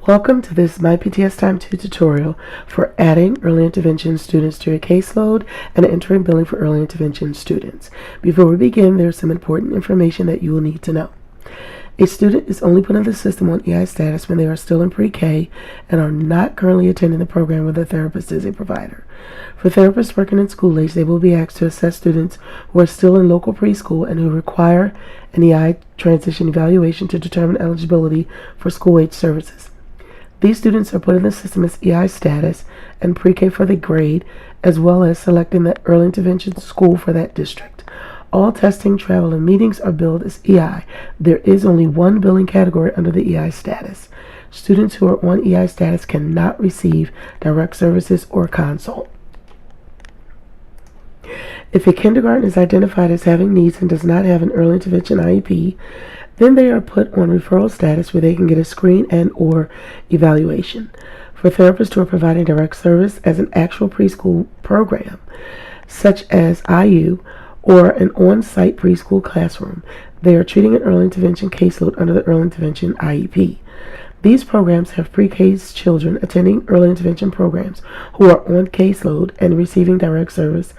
Welcome to this My PTS Time 2 tutorial for adding early intervention students to your caseload and entering billing for early intervention students. Before we begin, there's some important information that you will need to know. A student is only put in the system on EI status when they are still in pre-K and are not currently attending the program where the therapist is a provider. For therapists working in school age, they will be asked to assess students who are still in local preschool and who require an EI transition evaluation to determine eligibility for school age services. These students are put in the system as EI status and pre-K for the grade, as well as selecting the early intervention school for that district. All testing, travel, and meetings are billed as EI. There is only one billing category under the EI status. Students who are on EI status cannot receive direct services or consult. If a kindergarten is identified as having needs and does not have an early intervention IEP, then they are put on referral status where they can get a screen and or evaluation. For therapists who are providing direct service as an actual preschool program, such as IU or an on-site preschool classroom, they are treating an early intervention caseload under the early intervention IEP. These programs have pre-K children attending early intervention programs who are on caseload and receiving direct service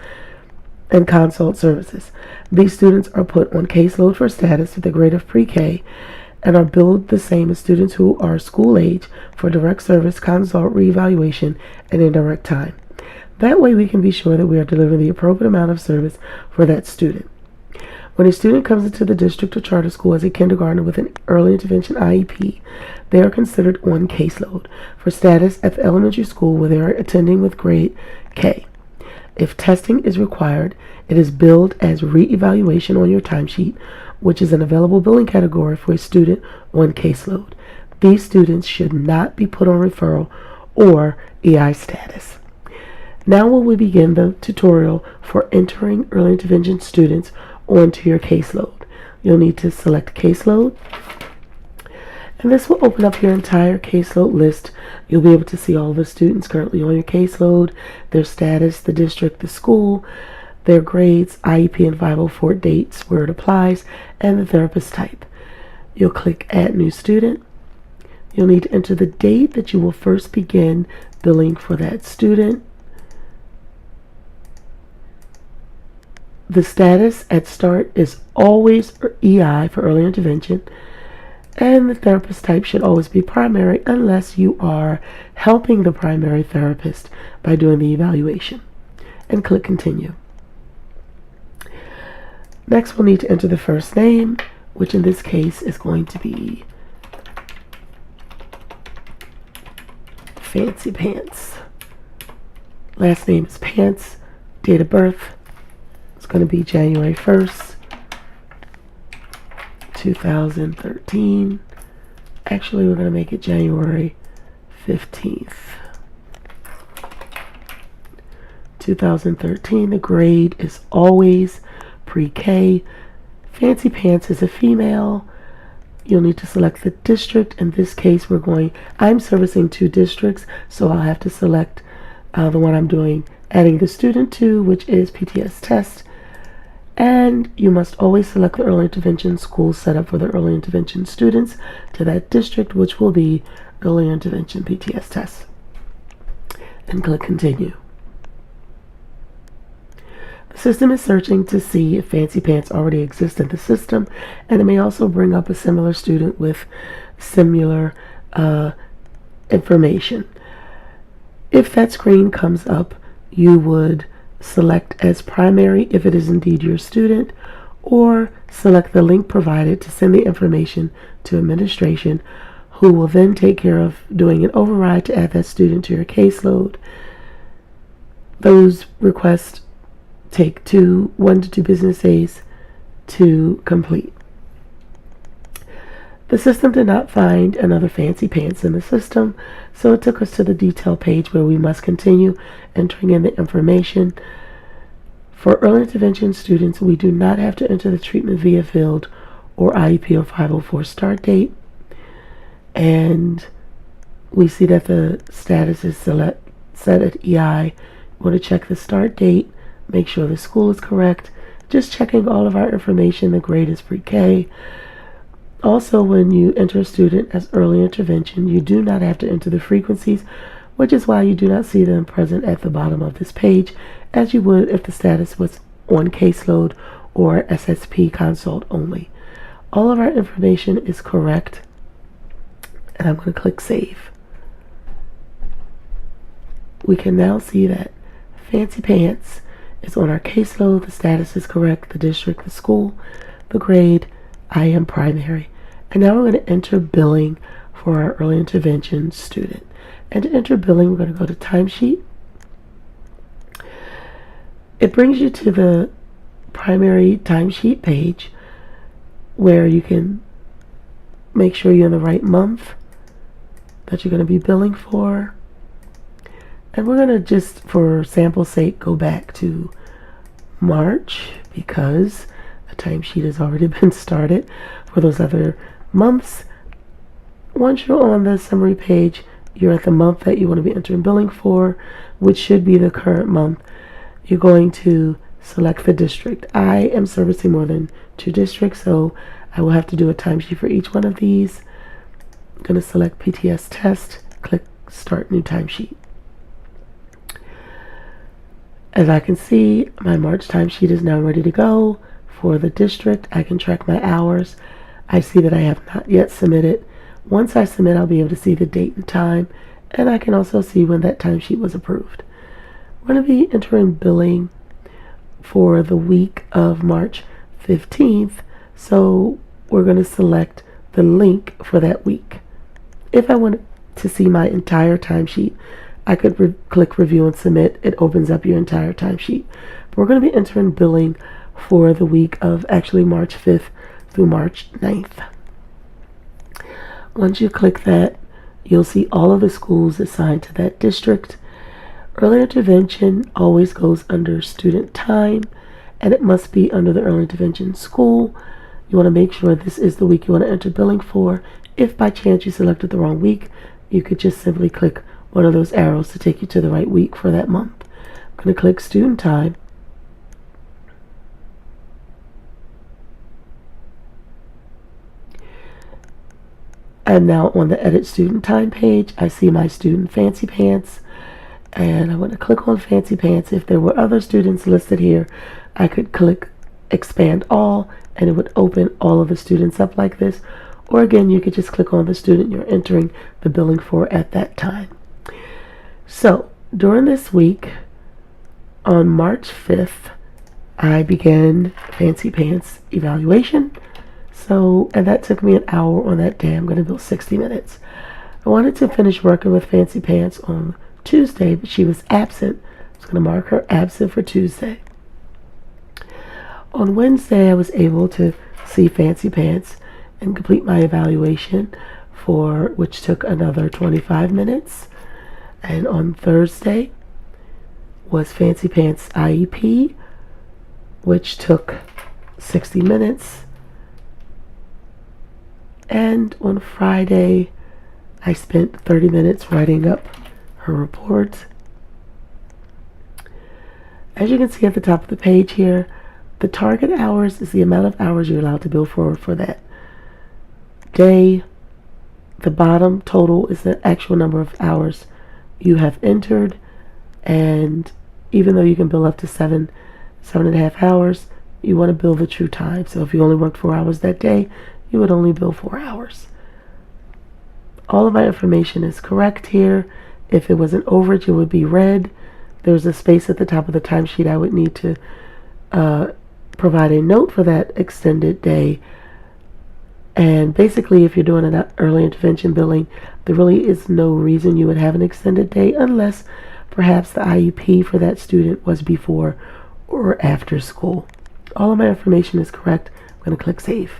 and consult services. These students are put on caseload for status with a grade of pre-K and are billed the same as students who are school age for direct service, consult, reevaluation, and indirect time. That way we can be sure that we are delivering the appropriate amount of service for that student. When a student comes into the district or charter school as a kindergartner with an early intervention IEP, they are considered on caseload for status at the elementary school where they are attending with grade K. If testing is required, it is billed as re-evaluation on your timesheet, which is an available billing category for a student on caseload. These students should not be put on referral or EI status. Now we will begin the tutorial for entering early intervention students onto your caseload. You'll need to select caseload, and this will open up your entire caseload list. You'll be able to see all the students currently on your caseload, their status, the district, the school, their grades, IEP and 504 dates where it applies, and the therapist type. You'll click Add New Student. You'll need to enter the date that you will first begin billing for that student. The status at start is always EI for early intervention, and the therapist type should always be primary unless you are helping the primary therapist by doing the evaluation. And click Continue. Next, we'll need to enter the first name, which in this case is going to be Fancy Pants. Last name is Pants. Date of birth is going to be January 1st, 2013. Actually, we're going to make it January 15th, 2013. The grade is always pre-K. Fancy Pants is a female. You'll need to select the district. In this case, I'm servicing 2 districts, so I'll have to select the one I'm adding the student to, which is PTS Test. And you must always select the early intervention school set up for the early intervention students to that district, which will be early intervention PTS Test. And click Continue. The system is searching to see if Fancy Pants already exists in the system, and it may also bring up a similar student with similar information. If that screen comes up, you would select as primary if it is indeed your student, or select the link provided to send the information to administration, who will then take care of doing an override to add that student to your caseload. Those requests take 1 to 2 business days to complete. The system did not find another Fancy Pants in the system, so it took us to the detail page where we must continue entering in the information. For early intervention students, we do not have to enter the treatment via field or IEP or 504 start date. And we see that the status is set at EI. We want to check the start date, make sure the school is correct, just checking all of our information. The grade is pre-K. Also, when you enter a student as early intervention, you do not have to enter the frequencies, which is why you do not see them present at the bottom of this page, as you would if the status was on caseload or SSP consult only. All of our information is correct, and I'm going to click Save. We can now see that Fancy Pants is on our caseload, the status is correct, the district, the school, the grade, I am primary. And now we're going to enter billing for our early intervention student. And to enter billing, we're going to go to timesheet. It brings you to the primary timesheet page where you can make sure you're in the right month that you're going to be billing for. And we're going to just, for sample's sake, go back to March because a timesheet has already been started for those other months. Once you're on the summary page, you're at the month that you want to be entering billing for, which should be the current month. You're going to select the district. I am servicing more than 2 districts, so I will have to do a timesheet for each one of these. I'm going to select PTS test, click start new timesheet. As I can see, my March timesheet is now ready to go. For the district, I can track my hours. I see that I have not yet submitted. Once I submit, I'll be able to see the date and time, and I can also see when that timesheet was approved. We're going to be entering billing for the week of March 15th, so we're going to select the link for that week. If I want to see my entire timesheet, I could click review and submit. It opens up your entire timesheet. But we're going to be entering billing for the week of actually March 5th through March 9th. Once you click that, you'll see all of the schools assigned to that district. Early intervention always goes under student time, and it must be under the early intervention school. You want to make sure this is the week you want to enter billing for. If by chance you selected the wrong week, you could just simply click one of those arrows to take you to the right week for that month. I'm going to click student time. I'm now on the edit student time page. I see my student Fancy Pants, and I'm going to click on Fancy Pants. If there were other students listed here, I could click expand all, and it would open all of the students up like this. Or again, you could just click on the student you're entering the billing for at that time. So during this week, on March 5th, I began Fancy Pants evaluation. And that took me an hour on that day. I'm going to bill 60 minutes. I wanted to finish working with Fancy Pants on Tuesday, but she was absent. I was going to mark her absent for Tuesday. On Wednesday, I was able to see Fancy Pants and complete my evaluation, which took another 25 minutes. And on Thursday was Fancy Pants IEP, which took 60 minutes. And on Friday, I spent 30 minutes writing up her report. As you can see at the top of the page here, the target hours is the amount of hours you're allowed to bill for that day. The bottom total is the actual number of hours you have entered. And even though you can bill up to 7.5 hours, you want to bill the true time. So if you only worked 4 hours that day, you would only bill 4 hours. All of my information is correct here. If it was an overage, it would be red. There's a space at the top of the timesheet. I would need to provide a note for that extended day. And basically, if you're doing an early intervention billing, there really is no reason you would have an extended day unless perhaps the IEP for that student was before or after school. All of my information is correct. I'm going to click Save.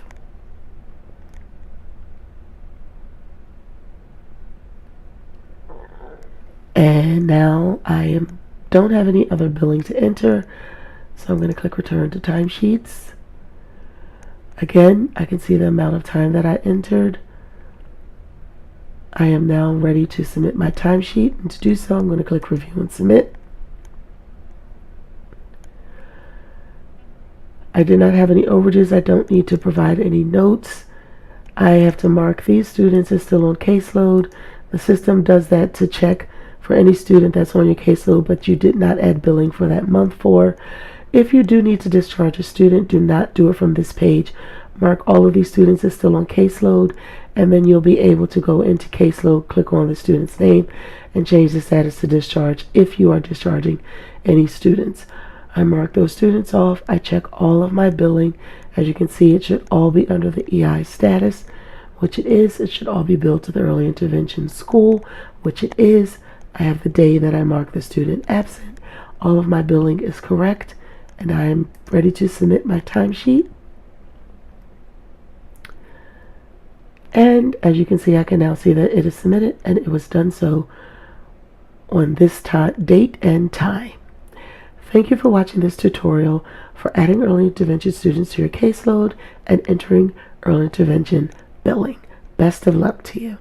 And now I don't have any other billing to enter, so I'm going to click Return to Timesheets. Again, I can see the amount of time that I entered. I am now ready to submit my timesheet, and to do so, I'm going to click Review and Submit. I did not have any overages. I don't need to provide any notes. I have to mark these students as still on caseload. The system does that to check for any student that's on your caseload but you did not add billing for that month for. If you do need to discharge a student, do not do it from this page. Mark all of these students as still on caseload, and then you'll be able to go into caseload, click on the student's name, and change the status to discharge if you are discharging any students. I mark those students off. I check all of my billing. As you can see, it should all be under the EI status, which it is. It should all be billed to the early intervention school, which it is. I have the day that I mark the student absent. All of my billing is correct, and I am ready to submit my timesheet. And as you can see, I can now see that it is submitted, and it was done so on this date and time. Thank you for watching this tutorial for adding early intervention students to your caseload and entering early intervention billing. Best of luck to you.